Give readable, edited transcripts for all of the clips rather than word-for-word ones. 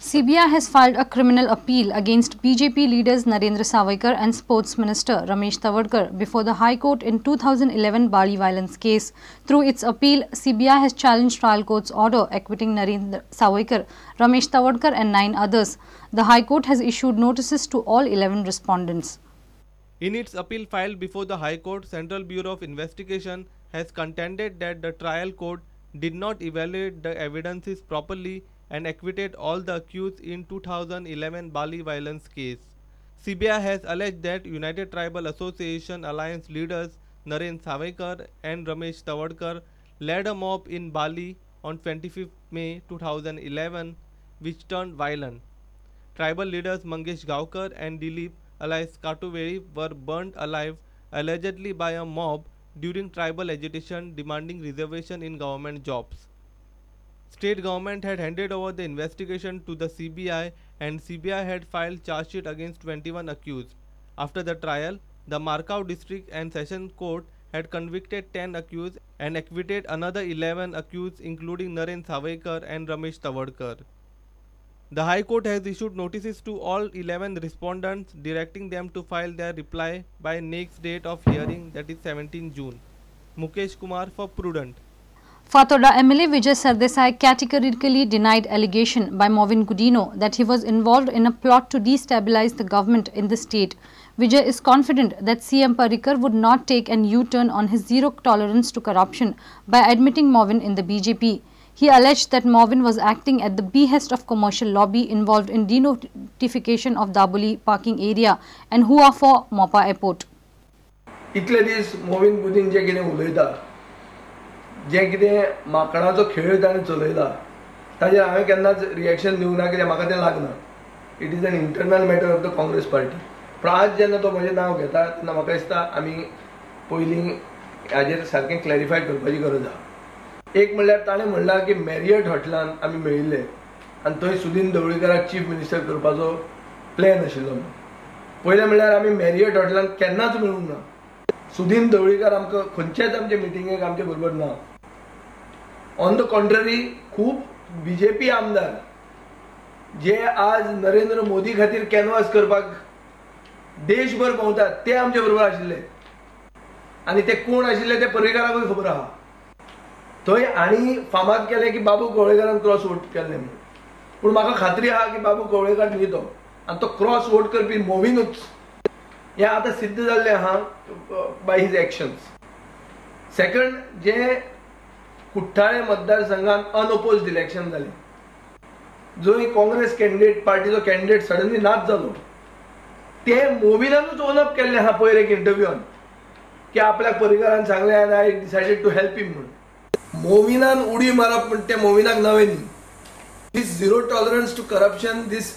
CBI has filed a criminal appeal against BJP leaders Narendra Savaikar and Sports Minister Ramesh Tawadkar before the High Court in 2011 Bali violence case. Through its appeal, CBI has challenged trial court's order acquitting Narendra Savaikar, Ramesh Tawadkar and 9 others. The High Court has issued notices to all 11 respondents. In its appeal filed before the High Court, Central Bureau of Investigation has contended that the trial court did not evaluate the evidences properly and acquitted all the accused in 2011 Bali violence case. CBI has alleged that United Tribal Association Alliance leaders Narendra Savaikar and Ramesh Tawadkar led a mob in Bali on 25 May 2011 which turned violent. Tribal leaders Mangesh Gaokar and Dilip alias Katuveri were burned alive allegedly by a mob during tribal agitation demanding reservation in government jobs. State government had handed over the investigation to the CBI and CBI had filed charge sheet against 21 accused. After the trial, the Markau District and Session Court had convicted 10 accused and acquitted another 11 accused including Narendra Savaikar and Ramesh Tawadkar. The High Court has issued notices to all 11 respondents directing them to file their reply by next date of hearing, that is 17 June. Mukesh Kumar for Prudent. Fatorda MLA Vijay Sardesai categorically denied allegation by Movin Gudino that he was involved in a plot to destabilize the government in the state. Vijay is confident that CM Parrikar would not take an U-turn on his zero tolerance to corruption by admitting Movin in the BJP. He alleged that Movin was acting at the behest of commercial lobby involved in denotification of Daboli parking area and who are for Mopa Airport. इतले दीस मोविन गुदीन जे कितें उलयता, जे कितें माकडाचो खेळ ताणें चलयला, ताजेर हांवें केन्नाच reaction दिवंक ना कित्याक म्हाका तें लागना. It is an internal matter of the Congress party. पूण आज जेन्ना तो म्हजें नांव घेता तेन्ना म्हाका दिसता आमी पयलीं हाजेर सारकें क्लॅरिफाय करपाची गरज आसा. एक म्हणल्यार ताणें म्हणलां की मॅरियट हॉटेलांत आमी मेळिल्ले आनी थंय सुदीन ढवळीकराक चीफ मिनिस्टर करपाचो प्लॅन आशिल्लो. पयलें म्हणल्यार आमी मॅरियट हॉटेलांत केन्नाच मेळूंक ना. सुदीन ढवळीकर आमकां खंयच्याच आमचे मिटिंगेक आमचे बरोबर ना. ऑन द कॉन्ट्ररी खूब BJP आमदार जे आज नरेंद्र मोदी खातीर कॅनवास करपाक देशभर भोंवतात ते आमचे बरोबर आशिल्ले आनी ते कोण आशिल्ले ते पर्रीकाराकूय खबर आहा. थंय आनी फामाद केलें की बाबू कवळेकरान क्रॉस वोट केल्लें म्हणून. पूण म्हाका खात्री आहा की बाबू कवळेकर न्ही तो आनी तो क्रॉस वोट करपी मोविनूच हें आतां सिद्ध जाल्लें आहा बाय हिज एक्शन्स. सेकंड, जे कुठ्ठाळे मतदारसंघात अनओपोज्ड इलेक्शन जालें, जंय काँग्रेस कॅन्डिडेट पार्टीचो कॅन्डिडेट सडनली नाच जालो, ते मोविनानूच ओन अप केल्लें आहा पयर एक इंटरव्यूआन की आपल्याक पर्रीकरान सांगलें आनी I decided to help him म्हणून. मोविनान उडी मारप म्हणटा तें मोविनाक नवें न्ही. This zero tolerance to corruption, this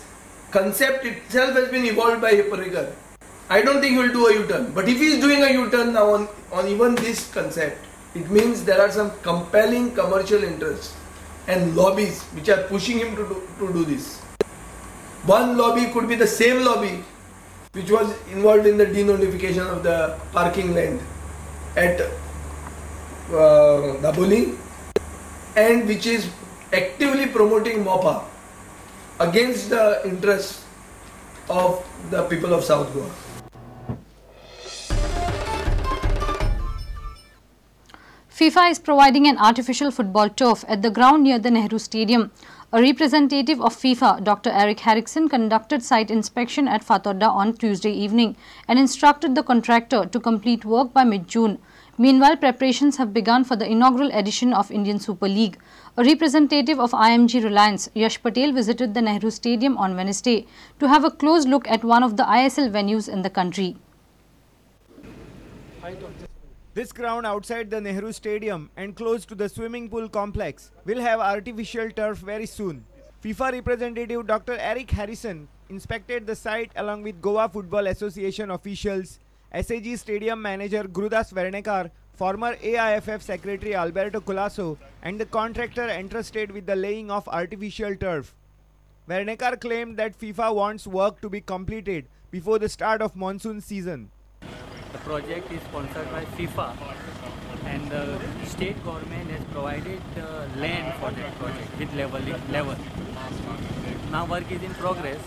concept itself has been evolved by Parrikar. I don't think he will do a U-turn, but if he is doing a U-turn now on even this concept, it means there are some compelling commercial interests and lobbies which are pushing him to do this. One lobby could be the same lobby which was involved in the denotification of the parking land at Daboli and which is actively promoting MOPA against the interests of the people of South Goa. FIFA is providing an artificial football turf at the ground near the Nehru Stadium. A representative of FIFA, Dr. Eric Harrison, conducted site inspection at Fatorda on Tuesday evening and instructed the contractor to complete work by mid-June. Meanwhile, preparations have begun for the inaugural edition of Indian Super League. A representative of IMG-Reliance, Yash Patel, visited the Nehru Stadium on Wednesday to have a close look at one of the ISL venues in the country. This ground outside the Nehru Stadium and close to the swimming pool complex will have artificial turf very soon. FIFA representative Dr. Eric Harrison inspected the site along with Goa Football Association officials, SAG Stadium manager Gurudas Vernekar, former AIFF secretary Alberto Colasso, and the contractor entrusted with the laying of artificial turf. Vernekar claimed that FIFA wants work to be completed before the start of monsoon season. The project is sponsored by FIFA and the state government has provided land for that project with level. Now work is in progress.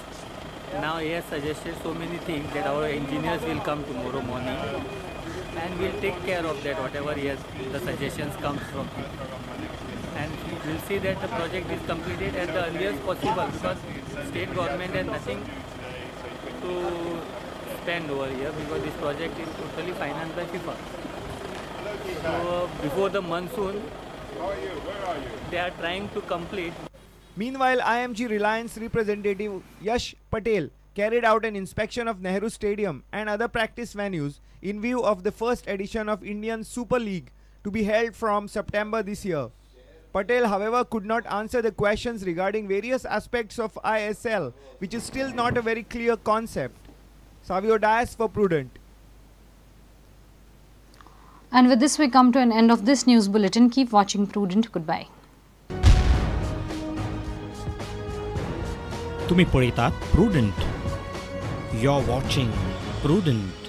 Now he has suggested so many things that our engineers will come tomorrow morning and we'll take care of that, whatever the suggestions comes from him. And we'll see that the project is completed at the earliest possible, because state government has nothing to spend over here, because this project is totally financed by FIFA. So before the monsoon, they are trying to complete. Meanwhile, IMG-Reliance representative Yash Patel carried out an inspection of Nehru Stadium and other practice venues in view of the first edition of Indian Super League to be held from September this year. Patel, however, could not answer the questions regarding various aspects of ISL, which is still not a very clear concept. Savio Dias for Prudent. And with this, we come to an end of this news bulletin. Keep watching Prudent. Goodbye. तुम्ही पळयतात Prudent. You're watching Prudent.